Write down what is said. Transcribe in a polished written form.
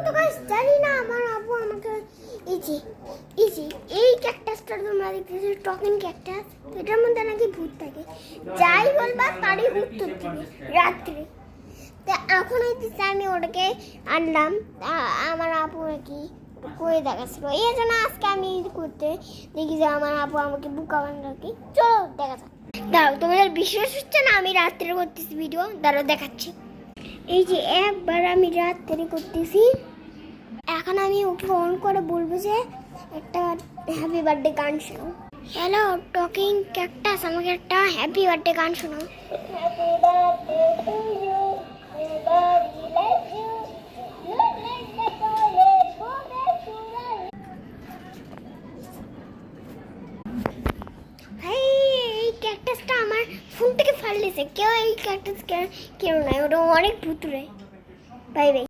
তো গাইস জানি না আমার আব্বু আমাকে এই ক্যাকটাসটা তোমরা দেখতেছো টকিং ক্যাকটাস, এটার মধ্যে নাকি ভূত থাকে। যাই বলবা তারই উত্তর দিবে রাত্রে। তো এখন হইতেছে আমি ওটাকে আনলাম, আমার আব্বু নাকি করে দেখাচ্ছিল। এই জন্য আজকে আমি করতে দেখি যে আমার আব্বু আমাকে বুকা বানাকি। চলো দেখা যাক। দাঁড়াও, তোমাদের বিশ্বাস হচ্ছে না আমি রাত্রে করতেছি ভিডিও? দাঁড়াও দেখাচ্ছি। এই যে একবার আমি রাত্রে করতেছি, এখন আমি ওকে অন করে বলবো যে একটা হ্যাপি বার্থডে গান শোনাও। হ্যালো টকিং ক্যাকটাস, আমাকে একটা হ্যাপি বার্থডে গান শোনাও। Happy birthday to you, everybody love you, you like the toilet for the sugar. ভাই এই ক্যাকটাসটা আমার ফোন থেকে ফাড়লেছে কেউ। এই ক্যাকটাস কেউ নাই, ওটা অনেক ভুতুরে। Bye bye.